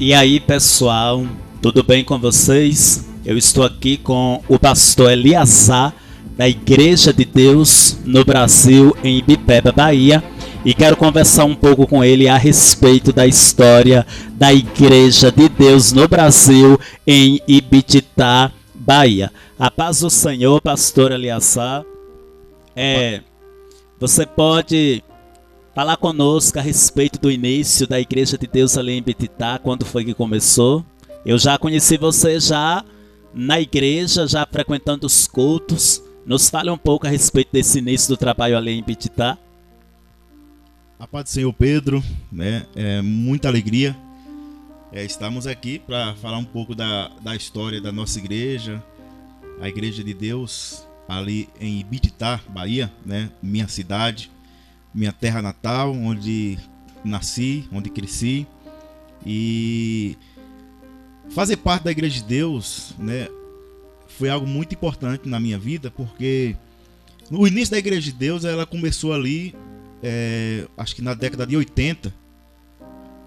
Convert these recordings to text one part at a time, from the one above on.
E aí, pessoal, tudo bem com vocês? Eu estou aqui com o pastor Eliasar, da Igreja de Deus no Brasil, em Ibipeba, Bahia, e quero conversar um pouco com ele a respeito da história da Igreja de Deus no Brasil, em Ibititá, Bahia. A paz do Senhor, pastor Eliasar. Você pode falar conosco a respeito do início da Igreja de Deus ali em Ibititá, quando foi que começou? Eu já conheci você já na igreja, já frequentando os cultos. Nos fale um pouco a respeito desse início do trabalho ali em Ibititá. A paz do Senhor, Pedro, né? Muita alegria. Estamos aqui para falar um pouco da história da nossa igreja, a Igreja de Deus ali em Ibititá, Bahia, né? Minha cidade, minha terra natal, onde nasci, onde cresci. E fazer parte da Igreja de Deus, né, foi algo muito importante na minha vida, porque no início da Igreja de Deus ela começou ali, acho que na década de 80.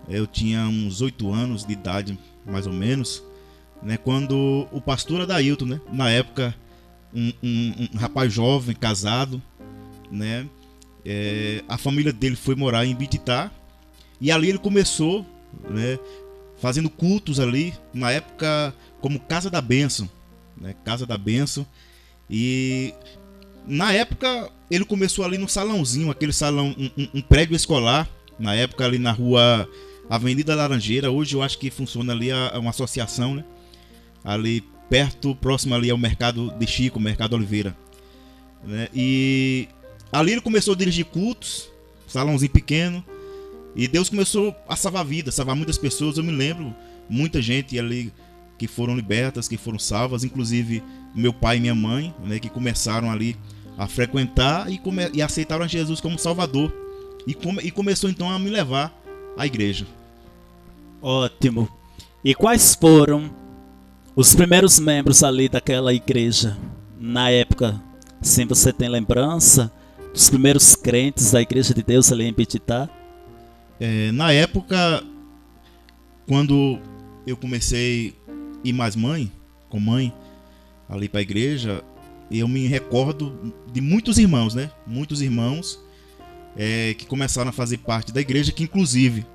Eu tinha uns 8 anos de idade, mais ou menos, né, quando o pastor Adailton, né, na época um rapaz jovem, casado, né, a família dele foi morar em Ibititá, e ali ele começou, né, fazendo cultos ali, na época como Casa da Bênção, né? Casa da Bênção. E na época ele começou ali no salãozinho, aquele salão, um prédio escolar, na época ali na rua Avenida Laranjeira. Hoje eu acho que funciona ali uma associação, né? Ali perto, próximo ali ao Mercado de Chico, Mercado Oliveira, né? E ali ele começou a dirigir cultos, salãozinho pequeno. E Deus começou a salvar vidas, salvar muitas pessoas. Eu me lembro, muita gente ali que foram libertas, que foram salvas, inclusive meu pai e minha mãe, né, que começaram ali a frequentar e aceitaram Jesus como Salvador. E começou então a me levar à igreja. Ótimo. E quais foram os primeiros membros ali daquela igreja na época? Sim, você tem lembrança dos primeiros crentes da Igreja de Deus ali em Ibititá? Na época, quando eu comecei a ir mais com mãe, ali para a igreja, eu me recordo de muitos irmãos, né? Muitos irmãos que começaram a fazer parte da igreja, que inclusive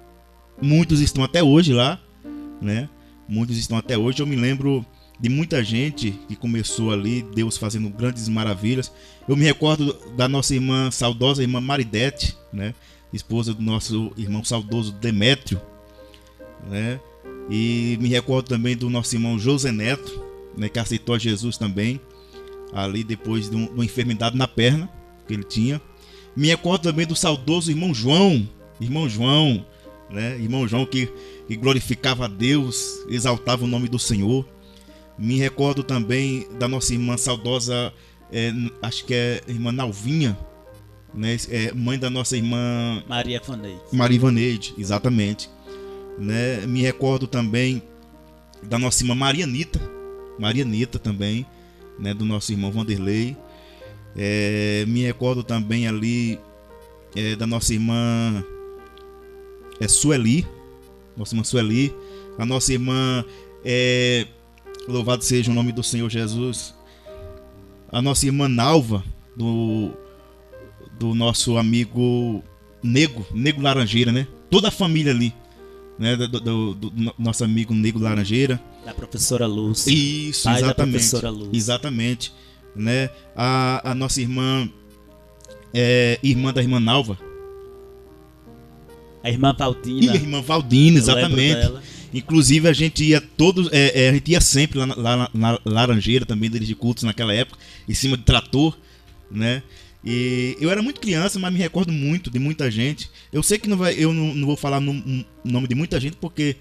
muitos estão até hoje lá, né? Muitos estão até hoje. Eu me lembro de muita gente que começou ali, Deus fazendo grandes maravilhas. Eu me recordo da nossa irmã, saudosa irmã Maridete, né? Esposa do nosso irmão saudoso Demétrio, né? E me recordo também do nosso irmão José Neto, né, que aceitou a Jesus também, ali depois de uma enfermidade na perna que ele tinha. Me recordo também do saudoso irmão João, né? Irmão João que glorificava a Deus, exaltava o nome do Senhor. Me recordo também da nossa irmã saudosa, acho que é irmã Nalvinha, né? Mãe da nossa irmã Maria Vaneide. Maria Vaneide, exatamente, né? Me recordo também da nossa irmã Maria Anitta também, né? Do nosso irmão Vanderlei. Me recordo também ali da nossa irmã Sueli, a nossa irmã, louvado seja o nome do Senhor Jesus, a nossa irmã Nalva, do nosso amigo Nego Laranjeira, né? Toda a família ali, né? Do nosso amigo Nego Laranjeira. Da professora Lúcia. Isso, pai exatamente. Da professora Lúcia. Exatamente, né? A nossa irmã, irmã da irmã Nalva. A irmã Valdina. E a irmã Valdina, exatamente. Inclusive a gente ia a gente ia sempre lá na Laranjeira também, dirigir cultos naquela época, em cima de trator, né? E eu era muito criança, mas me recordo muito de muita gente. Eu sei que eu não vou falar no nome de muita gente, porque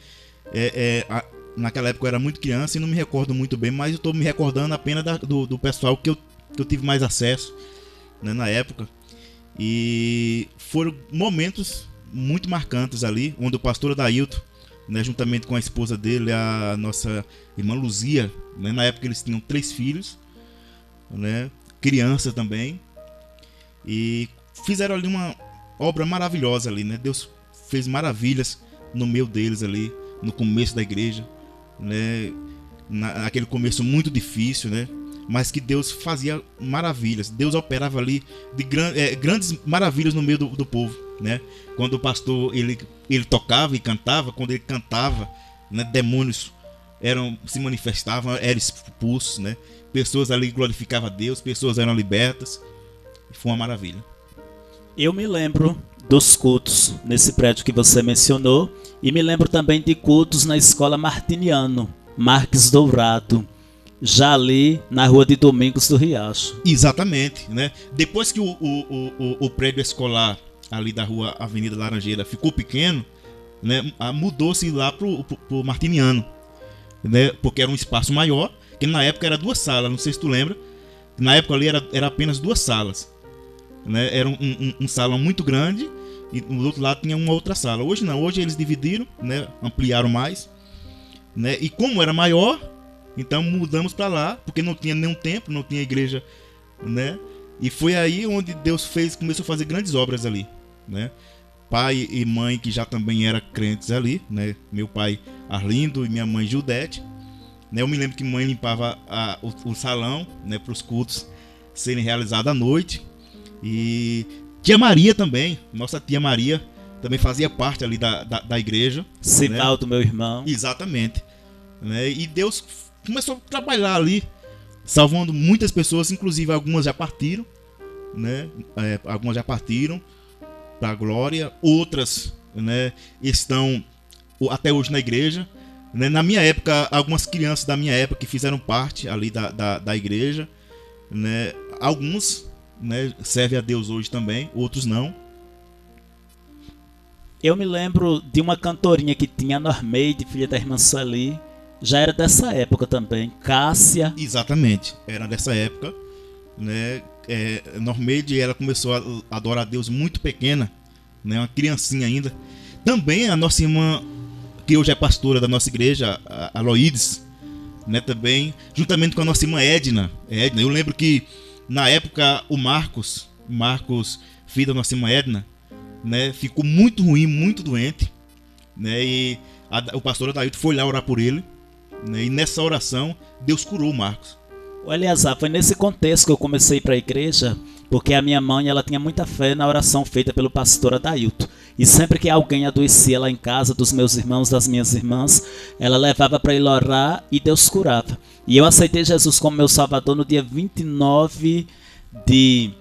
naquela época eu era muito criança e não me recordo muito bem, mas eu estou me recordando apenas do pessoal que eu tive mais acesso, né, na época. E foram momentos muito marcantes ali, onde o pastor Adailton, né, juntamente com a esposa dele, a nossa irmã Luzia, né, na época eles tinham 3 filhos, né, criança também, e fizeram ali uma obra maravilhosa ali, né? Deus fez maravilhas no meio deles ali, no começo da igreja, né? Naquele começo muito difícil, né? Mas que Deus fazia maravilhas. Deus operava ali de grandes maravilhas no meio do povo, né? Quando o pastor ele tocava e cantava, quando ele cantava, né, demônios se manifestavam, eram expulsos, né? Pessoas ali glorificavam a Deus, pessoas eram libertas. Foi uma maravilha. Eu me lembro dos cultos nesse prédio que você mencionou e me lembro também de cultos na escola Martiniano, Marques Dourado, já ali na rua de Domingos do Riacho. Exatamente, né? Depois que o prédio escolar ali da rua Avenida Laranjeira ficou pequeno, né, mudou-se lá pro Martiniano, né? Porque era um espaço maior, que na época era 2 salas, não sei se tu lembra. Na época ali era apenas 2 salas, né? Era um salão muito grande e do outro lado tinha uma outra sala. Hoje não, hoje eles dividiram, né? Ampliaram mais, né? E como era maior, então mudamos para lá, porque não tinha nenhum templo, não tinha igreja, né? E foi aí onde Deus começou a fazer grandes obras ali, né? Pai e mãe que já também eram crentes ali, né? Meu pai Arlindo e minha mãe Gildete, né? Eu me lembro que mãe limpava o salão, né? Para os cultos serem realizados à noite. E tia Maria também, nossa tia Maria também fazia parte ali da igreja. Civaldo, né? Meu irmão. Exatamente, né? E Deus começou a trabalhar ali, salvando muitas pessoas, inclusive algumas já partiram, né? Algumas já partiram para a glória, outras, né, estão até hoje na igreja, né? Na minha época, algumas crianças da minha época que fizeram parte ali da igreja, né? Alguns, né, servem a Deus hoje também, outros não. Eu me lembro de uma cantorinha que tinha, a Normeide, filha da irmã Sueli. Já era dessa época também, Cássia. Exatamente, era dessa época, né? Normeide, ela começou a adorar a Deus muito pequena, né? Uma criancinha ainda. Também a nossa irmã, que hoje é pastora da nossa igreja, a Loides, né? Também, juntamente com a nossa irmã Edna. Eu lembro que na época o Marcos, filho da nossa irmã Edna, né? Ficou muito ruim, muito doente, né? E o pastor Adailton foi lá orar por ele, né? E nessa oração Deus curou o Marcos. Eleazar, foi nesse contexto que eu comecei a ir para a igreja, porque a minha mãe, ela tinha muita fé na oração feita pelo pastor Adailton. E sempre que alguém adoecia lá em casa, dos meus irmãos, das minhas irmãs, ela levava para ele orar e Deus curava. E eu aceitei Jesus como meu Salvador no dia 29 de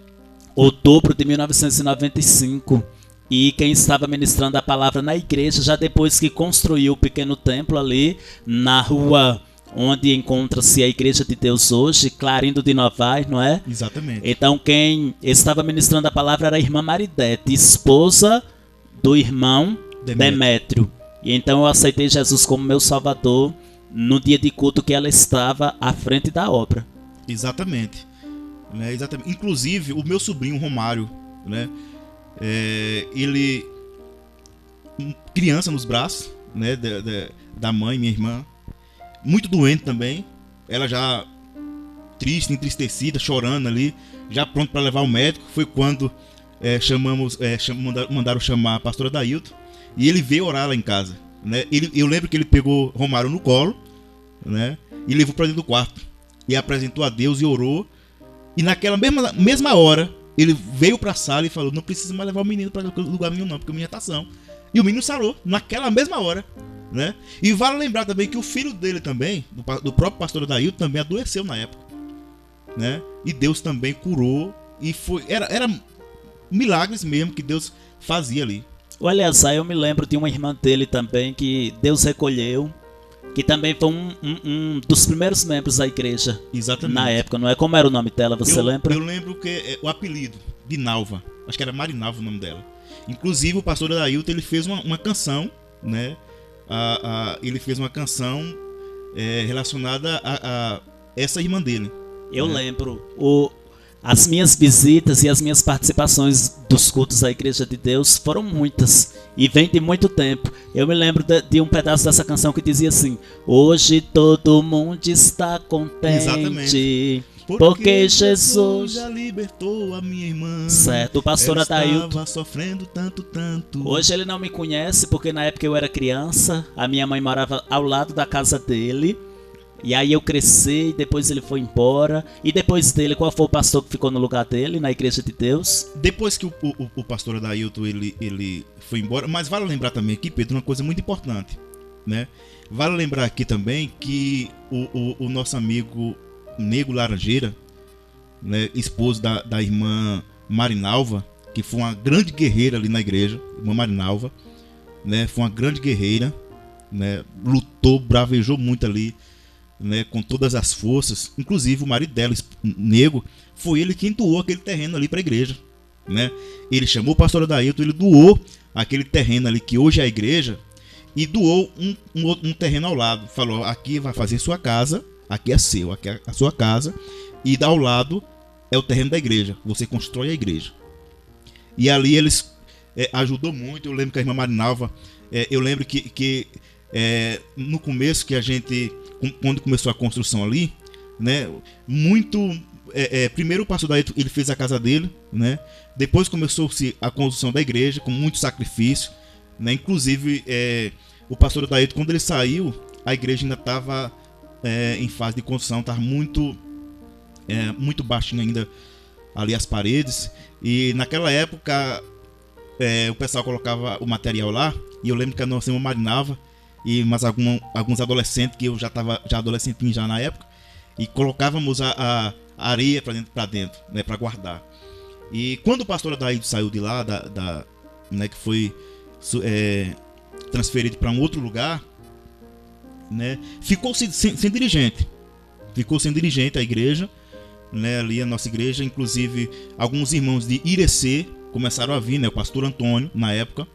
outubro de 1995. E quem estava ministrando a palavra na igreja, já depois que construiu o pequeno templo ali na rua onde encontra-se a Igreja de Deus hoje, Clarindo de Novaes, não é? Exatamente. Então quem estava ministrando a palavra era a irmã Maridete, esposa do irmão Demétrio. E então eu aceitei Jesus como meu Salvador no dia de culto que ela estava à frente da obra. Exatamente. Né? Exatamente. Inclusive o meu sobrinho Romário, né? Ele, criança nos braços, né? Da mãe, minha irmã, muito doente também, ela já triste, entristecida, chorando ali, já pronto para levar ao médico. Foi quando mandaram chamar a pastora Adailton e ele veio orar lá em casa, né? Eu lembro que ele pegou Romário no colo, né? E levou para dentro do quarto e apresentou a Deus e orou. E naquela mesma hora ele veio para a sala e falou: não precisa mais levar o menino para lugar nenhum não, porque o menino tá são. E o menino sarou naquela mesma hora, né? E vale lembrar também que o filho dele também, do próprio pastor Adailton, também adoeceu na época, né? E Deus também curou. E era milagres mesmo que Deus fazia ali. O Eleazar, eu me lembro de uma irmã dele também que Deus recolheu, que também foi um dos primeiros membros da igreja. Exatamente. Na época, não é? Como era o nome dela, você lembra? Eu lembro que o apelido de Nalva, acho que era Marinalva o nome dela. Inclusive o pastor Adailton, ele fez uma canção, né? Ele fez uma canção relacionada a essa irmã dele. Eu lembro. As minhas visitas e as minhas participações dos cultos da Igreja de Deus foram muitas e vem de muito tempo. Eu me lembro de um pedaço dessa canção que dizia assim: hoje todo mundo está contente. Exatamente. porque Jesus já libertou a minha irmã. Certo, o pastor Adailton estava sofrendo tanto. Hoje ele não me conhece porque na época eu era criança, a minha mãe morava ao lado da casa dele. E aí eu cresci, depois ele foi embora. E depois dele, qual foi o pastor que ficou no lugar dele, na Igreja de Deus? Depois que o pastor Adailton ele foi embora. Mas vale lembrar também aqui, Pedro, uma coisa muito importante, né? Vale lembrar aqui também que o nosso amigo Nego Laranjeira, né, esposo da irmã Marinalva, que foi uma grande guerreira ali na igreja, irmã Marinalva, né, foi uma grande guerreira, né, lutou, bravejou muito ali, né, com todas as forças. Inclusive o marido dela, Nego, foi ele quem doou aquele terreno ali para a igreja, né? Ele chamou o pastor Adailton, ele doou aquele terreno ali que hoje é a igreja e doou um terreno ao lado. Falou: aqui vai fazer sua casa, aqui é seu, aqui é a sua casa, e ao lado é o terreno da igreja, você constrói a igreja. E ali eles ajudou muito. Eu lembro que a irmã Marinalva, eu lembro que no começo que a gente, quando começou a construção ali, né, primeiro o pastor Adailton, ele fez a casa dele, né, depois começou-se a construção da igreja com muito sacrifício, né, inclusive o pastor Adailton, quando ele saiu, a igreja ainda estava em fase de construção, estava muito baixinho ainda ali as paredes, e naquela época o pessoal colocava o material lá, e eu lembro que a nossa irmã Marinalva e mais alguns adolescentes, que eu já estava adolescentinho já na época, e colocávamos a areia para dentro, né, para guardar. E quando o pastor Adailton saiu de lá, né, que foi transferido para um outro lugar, né, ficou sem dirigente. Ficou sem dirigente a igreja, né, ali a nossa igreja. Inclusive alguns irmãos de Irecê começaram a vir, né, o pastor Antônio na época.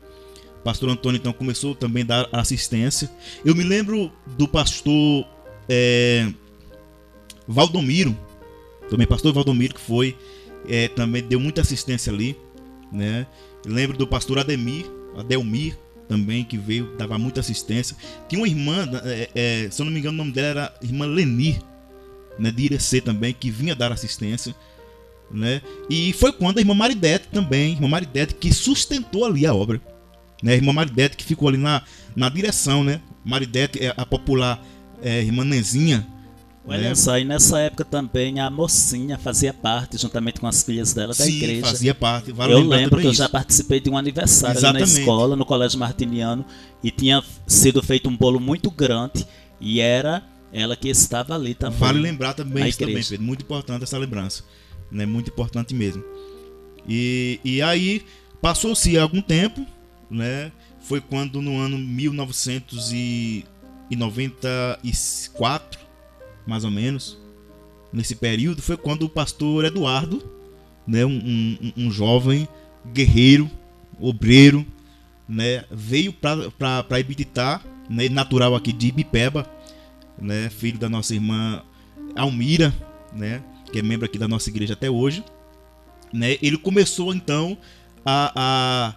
O pastor Antônio então começou também a dar assistência. Eu me lembro do pastor Valdomiro, também pastor Valdomiro, que foi também deu muita assistência ali, né. Eu lembro do pastor Adelmir também, que veio, dava muita assistência. Tinha uma irmã, se eu não me engano o nome dela era irmã Leni, né, de Irecê também, que vinha dar assistência, né. E foi quando a irmã Maridete também, irmã Maridete, que sustentou ali a obra, né, a irmã Maridete que ficou ali na direção, né. Maridete é a popular irmã Nezinha. Olha só, e nessa época também a mocinha fazia parte, juntamente com as filhas dela, da igreja. Sim, fazia parte. Eu lembro que eu já participei de um aniversário ali na escola, no Colégio Martiniano, e tinha sido feito um bolo muito grande, e era ela que estava ali também. Vale lembrar também isso também, Pedro. Muito importante essa lembrança, né? Muito importante mesmo. E aí, passou-se algum tempo, né? Foi quando no ano 1994, mais ou menos, nesse período, foi quando o pastor Eduardo, né, um jovem guerreiro, obreiro, né, veio para Ibititá, né, natural aqui de Ibipeba, né, filho da nossa irmã Almira, né, que é membro aqui da nossa igreja até hoje, né. Ele começou então a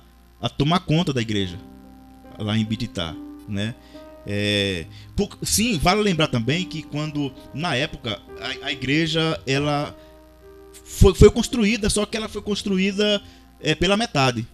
tomar conta da igreja lá em Ibititá, né. Sim, vale lembrar também que quando, na época, a igreja ela foi construída, só que ela foi construída pela metade.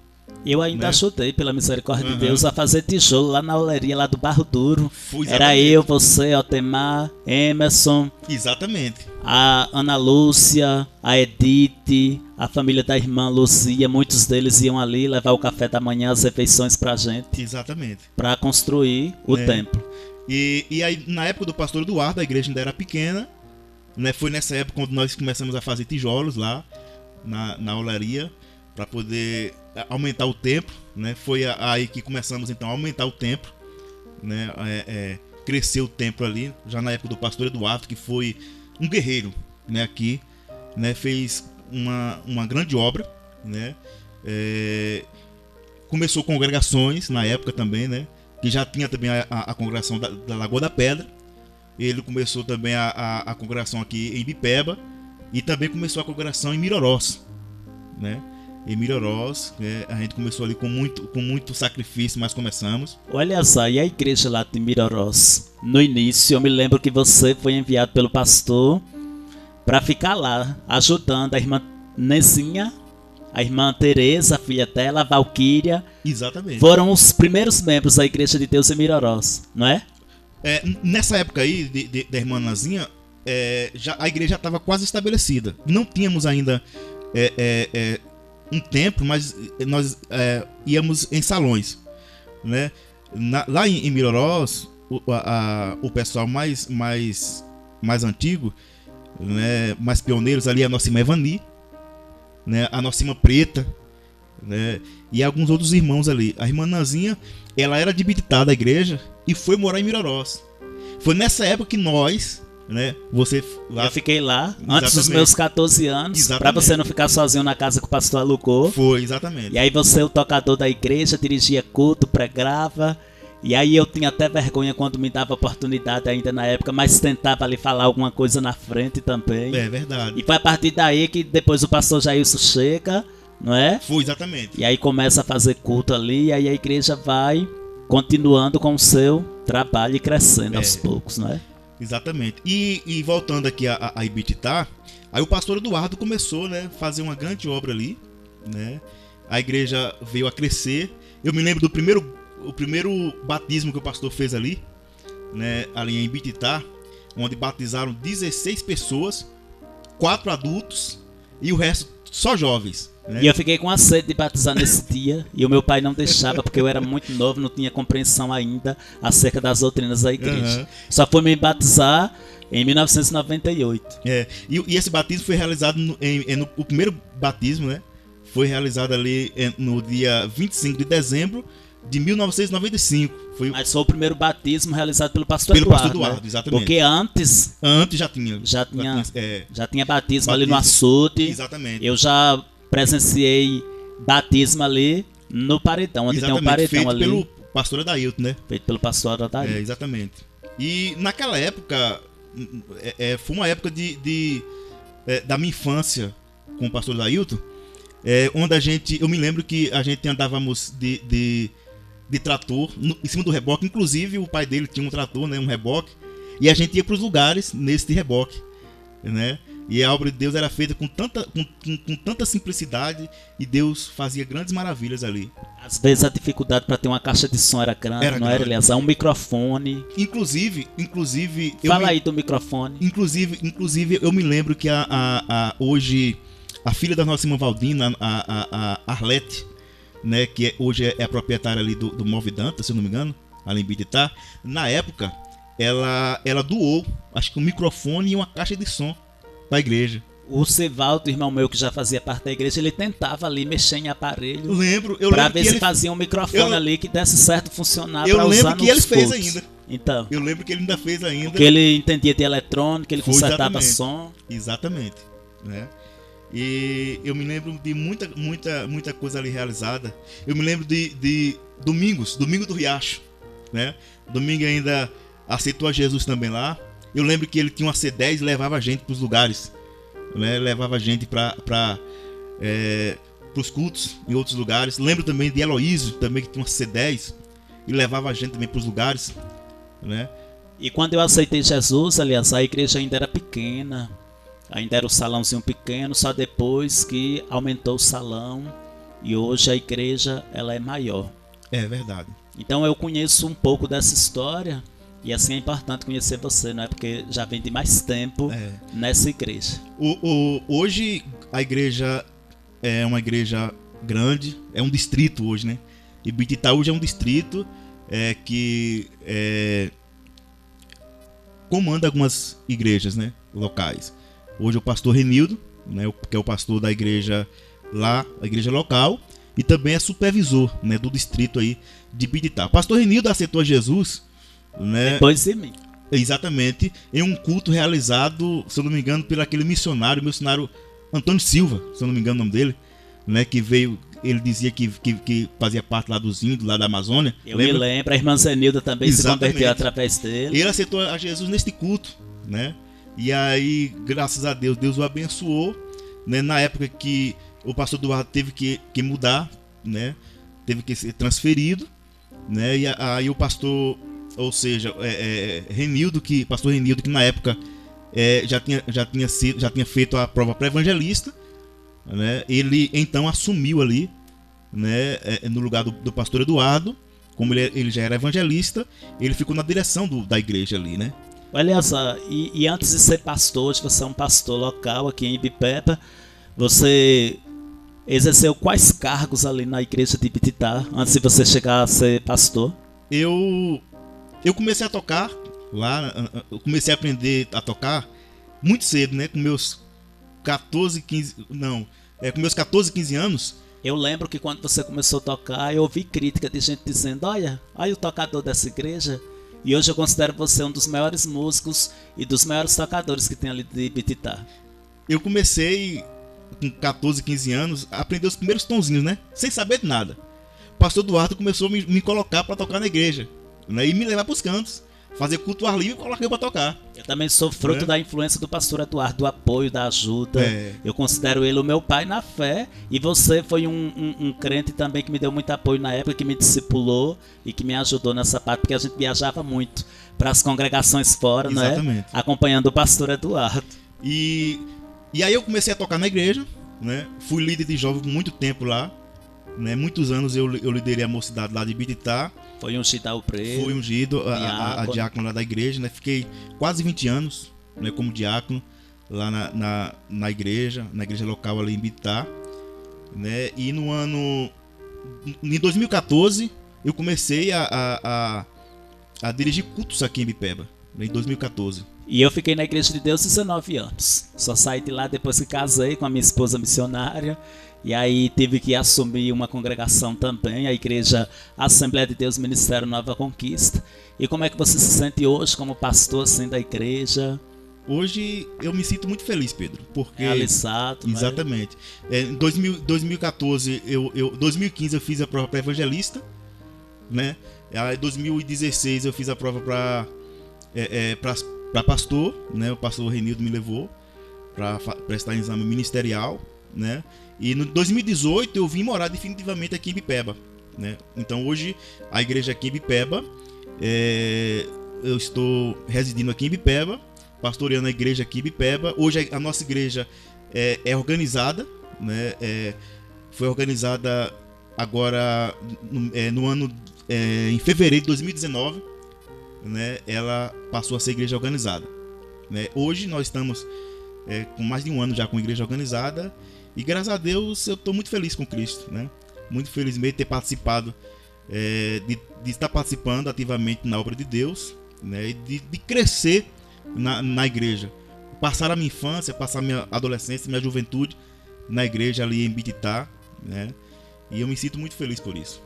Eu ainda ajudei, pela misericórdia de Deus, a fazer tijolo lá na oleria lá do Barro Duro. Era eu, você, Altemar, Emerson. Exatamente. A Ana Lúcia, a Edith, a família da irmã Luzia, muitos deles iam ali levar o café da manhã, as refeições pra gente. Exatamente. Pra construir o templo. E aí, na época do pastor Eduardo, a igreja ainda era pequena, né? Foi nessa época quando nós começamos a fazer tijolos lá na olaria, para poder aumentar o templo, né? Foi aí que começamos então a aumentar o templo, né? Cresceu o templo ali, já na época do pastor Eduardo, que foi um guerreiro, né? Aqui, né? Fez uma grande obra, né? Começou congregações na época também, né? Que já tinha também a congregação da Lagoa da Pedra. Ele começou também a congregação aqui em Bipeba, e também começou a congregação em Mirorós, né? Em Mirorós, a gente começou ali com muito sacrifício, mas começamos. Olha só, e a igreja lá de Mirorós? No início, eu me lembro que você foi enviado pelo pastor para ficar lá, ajudando a irmã Nezinha, a irmã Teresa, a filha dela, a Valquíria. Exatamente. Foram os primeiros membros da Igreja de Deus em Mirorós, não é? Nessa época aí da irmã Nazinha, a igreja já estava quase estabelecida. Não tínhamos ainda um templo, mas nós íamos em salões, né? Lá em Mirorós, o pessoal mais antigo, né, mais pioneiros ali, a nossa irmã Evani, né, a nossa irmã Preta, né, e alguns outros irmãos ali. A irmã Nazinha, ela era de Bititá da igreja e foi morar em Mirorós. Foi nessa época que nós, né, eu fiquei lá antes dos meus 14 anos, para você não ficar sozinho na casa que o pastor alugou. Foi, exatamente. E aí você, o tocador da igreja, dirigia culto, pregava. E aí eu tinha até vergonha quando me dava oportunidade ainda na época, mas tentava ali falar alguma coisa na frente também. É verdade. E foi a partir daí que depois o pastor Jailson chega, não é? Foi, exatamente. E aí começa a fazer culto ali, e aí a igreja vai continuando com o seu trabalho e crescendo aos poucos, não é? Exatamente. E voltando aqui a Ibititá, aí o pastor Eduardo começou, né, fazer uma grande obra ali, né? A igreja veio a crescer. Eu me lembro do primeiro batismo que o pastor fez ali, né, ali em Ibititá, onde batizaram 16 pessoas, 4 adultos e o resto só jovens, né? E eu fiquei com a sede de batizar nesse dia, e o meu pai não deixava, porque eu era muito novo, não tinha compreensão ainda acerca das doutrinas da igreja. Só foi me batizar em 1998. E esse batismo foi realizado o primeiro batismo, né, foi realizado ali no dia 25 de dezembro de 1995. Mas foi o primeiro batismo realizado pelo pastor Eduardo, né? Exatamente. Porque antes já tinha batismo ali no açude. Exatamente. Eu já presenciei batismo ali no paredão, onde tem um paredão feito ali. Pelo pastor Adailton, né? Feito pelo pastor Adailton. Exatamente. E naquela época, foi uma época da minha infância com o pastor Adailton, onde eu me lembro que a gente andávamos de trator em cima do reboque. Inclusive o pai dele tinha um trator, né, um reboque, e a gente ia para os lugares nesse reboque, né? E a obra de Deus era feita com tanta simplicidade, e Deus fazia grandes maravilhas ali. Às vezes a dificuldade para ter uma caixa de som era grande, era, Eliasar? Um microfone. Inclusive fala aí do microfone. Inclusive eu me lembro que hoje a filha da nossa irmã Valdina, a Arlete, né, que hoje é a proprietária ali do Movidanta, se eu não me engano, ali em Bititá, na época ela doou, acho que um microfone e uma caixa de som para a igreja. O Sevaldo, irmão meu, que já fazia parte da igreja, ele tentava ali mexer em aparelho. Eu lembro para ver se fazia um microfone ali que desse certo funcionar para usar nos Eu lembro que ele fez cultos. ainda. Então. Eu lembro que ele ainda fez ainda. Porque ele entendia de eletrônica, ele consertava som. Exatamente, né? E eu me lembro de muita coisa ali realizada. Eu me lembro de domingo do Riacho, né? Domingo ainda aceitou a Jesus também lá. Eu lembro que ele tinha uma C10 e levava a gente para os lugares, né? Levava a gente para os cultos em outros lugares. Lembro também de Heloísio, também, que tinha uma C10 e levava a gente também para os lugares, né? E quando eu aceitei Jesus, aliás, a igreja ainda era pequena. Ainda era o salãozinho pequeno, só depois que aumentou o salão, e hoje a igreja ela é maior. É verdade. Então eu conheço um pouco dessa história, e assim é importante conhecer você, não é? Porque já vem de mais tempo nessa igreja. Hoje a igreja é uma igreja grande, é um distrito hoje, né? E Bititá hoje é um distrito que comanda algumas igrejas, né, locais. Hoje o pastor Renildo, né, que é o pastor da igreja lá, a igreja local, e também é supervisor, né, do distrito aí de Bititá. O pastor Renildo aceitou a Jesus, né, depois de mim. Exatamente, em um culto realizado, se eu não me engano, por aquele missionário Antônio Silva, se eu não me engano o nome dele, né, que veio, ele dizia que fazia parte lá dos índios, lá da Amazônia. Eu me lembro, a irmã Zenilda também se converteu através dele. Ele aceitou a Jesus neste culto, né? E aí, graças a Deus, Deus o abençoou, né? Na época que o pastor Eduardo teve que mudar, né? Teve que ser transferido, né? E aí o pastor, ou seja, pastor Renildo, que na época já tinha feito a prova pré-evangelista, né? Ele então assumiu ali, né, no lugar do pastor Eduardo, como ele já era evangelista, ele ficou na direção da igreja ali, né? Aliás, e antes de ser pastor, hoje você é um pastor local aqui em Ibipeba, você exerceu quais cargos ali na igreja de Ibititá, antes de você chegar a ser pastor? Eu comecei a tocar lá, eu comecei a aprender a tocar muito cedo, né? Com meus 14, 15 anos. Eu lembro que quando você começou a tocar, eu ouvi crítica de gente dizendo, olha o tocador dessa igreja. E hoje eu considero você um dos maiores músicos e dos maiores tocadores que tem ali de Ibititá. Eu comecei com 14, 15 anos a aprender os primeiros tonzinhos, né? Sem saber de nada. O pastor Eduardo começou a me colocar para tocar na igreja, né? E me levar para os cantos, fazer culto ao ar livre e colocar para tocar. Eu também sou fruto da influência do pastor Eduardo, do apoio, da ajuda. Eu considero ele o meu pai na fé. E você foi um crente também que me deu muito apoio na época, que me discipulou e que me ajudou nessa parte, porque a gente viajava muito para as congregações fora, né? Acompanhando o pastor Eduardo. E aí eu comecei a tocar na igreja, né? Fui líder de jovens por muito tempo lá, né? Muitos anos eu liderei a mocidade lá de Ibititá. Foi ungido ao preto. Fui ungido a diácono lá da igreja, né? Fiquei quase 20 anos, né, como diácono lá na igreja local ali em Ibititá, né? E em 2014 eu comecei a dirigir cultos aqui em Ibipeba, né, em 2014. E eu fiquei na Igreja de Deus 19 anos. Só saí de lá depois que casei com a minha esposa missionária. E aí tive que assumir uma congregação também, a Igreja Assembleia de Deus Ministério Nova Conquista. E como é que você se sente hoje como pastor assim da igreja? Hoje eu me sinto muito feliz, Pedro, porque realizado, exatamente. Em 2014, 2015 eu fiz a prova para evangelista, né? Em 2016 eu fiz a prova para pastor, né? O pastor Renildo me levou para prestar exame ministerial, né? E no 2018 eu vim morar definitivamente aqui em Ibipeba, né? Então hoje a igreja aqui em Ibipeba, eu estou residindo aqui em Ibipeba, pastoreando a igreja aqui em Ibipeba. Hoje a nossa igreja é organizada, né? Foi organizada agora no ano em fevereiro de 2019, né? Ela passou a ser igreja organizada, né? Hoje nós estamos com mais de um ano já com a igreja organizada. E graças a Deus eu estou muito feliz com Cristo, né? Muito feliz mesmo de ter participado, de estar participando ativamente na obra de Deus, né? E de crescer na igreja. Passar a minha infância, passar a minha adolescência, minha juventude na igreja ali em Ibititá, né? E eu me sinto muito feliz por isso.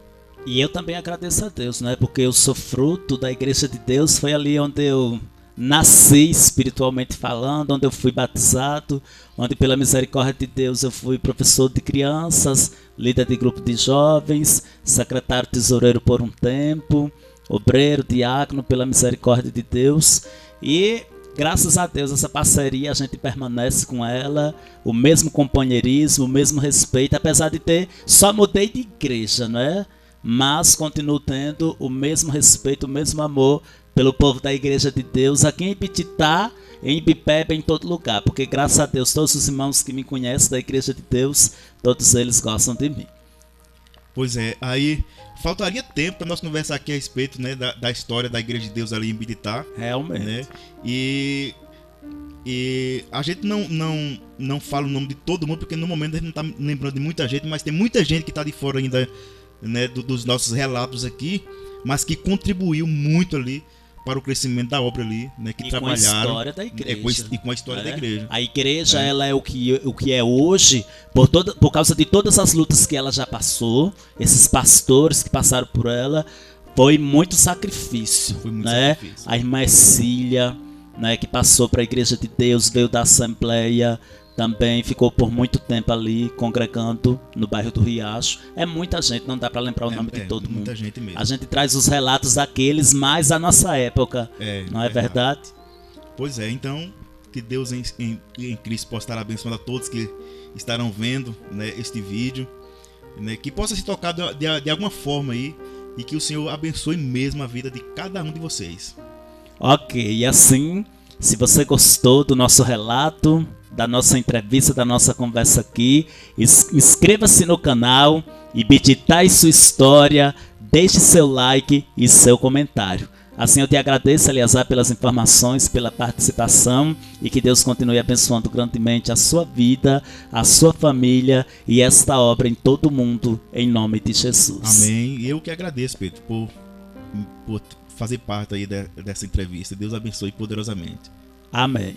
E eu também agradeço a Deus, né? Porque eu sou fruto da igreja de Deus, foi ali onde eu nasci espiritualmente falando, onde eu fui batizado, onde pela misericórdia de Deus eu fui professor de crianças, líder de grupo de jovens, secretário tesoureiro por um tempo, obreiro, diácono, pela misericórdia de Deus. E graças a Deus essa parceria a gente permanece com ela, o mesmo companheirismo, o mesmo respeito, apesar de só mudei de igreja, né? Mas continuo tendo o mesmo respeito, o mesmo amor pelo povo da igreja de Deus aqui em Ibititá, em Ibipeba, em todo lugar, porque graças a Deus todos os irmãos que me conhecem da igreja de Deus, todos eles gostam de mim. Pois é, aí faltaria tempo para nós conversar aqui a respeito, né, da história da igreja de Deus ali em Ibititá. Realmente. Né? E a gente não fala o nome de todo mundo, porque no momento a gente não está lembrando de muita gente, mas tem muita gente que está de fora ainda, né, dos nossos relatos aqui, mas que contribuiu muito ali para o crescimento da obra ali, né, que trabalharam. Com a história da igreja. E com a história da igreja. A igreja, ela é o que é hoje, por causa de todas as lutas que ela já passou, esses pastores que passaram por ela, foi muito sacrifício. Foi muito né? sacrifício. A irmã Cília, né, que passou para a igreja de Deus, veio da Assembleia, também ficou por muito tempo ali congregando no bairro do Riacho. É muita gente, não dá para lembrar o nome de todo mundo. Muita gente mesmo. A gente traz os relatos daqueles mais da nossa época, não é verdade? Pois é, então que Deus em Cristo possa estar abençoando a todos que estarão vendo, né, este vídeo, né, que possa se tocar de alguma forma aí, e que o Senhor abençoe mesmo a vida de cada um de vocês. Ok, e assim Se você gostou do nosso relato, da nossa entrevista, da nossa conversa aqui, inscreva-se no canal e medite sua história, deixe seu like e seu comentário. Assim eu te agradeço, Eliasar, pelas informações, pela participação e que Deus continue abençoando grandemente a sua vida, a sua família e esta obra em todo o mundo, em nome de Jesus. Amém. Eu que agradeço, Pedro, por fazer parte aí dessa entrevista. Deus abençoe poderosamente. Amém.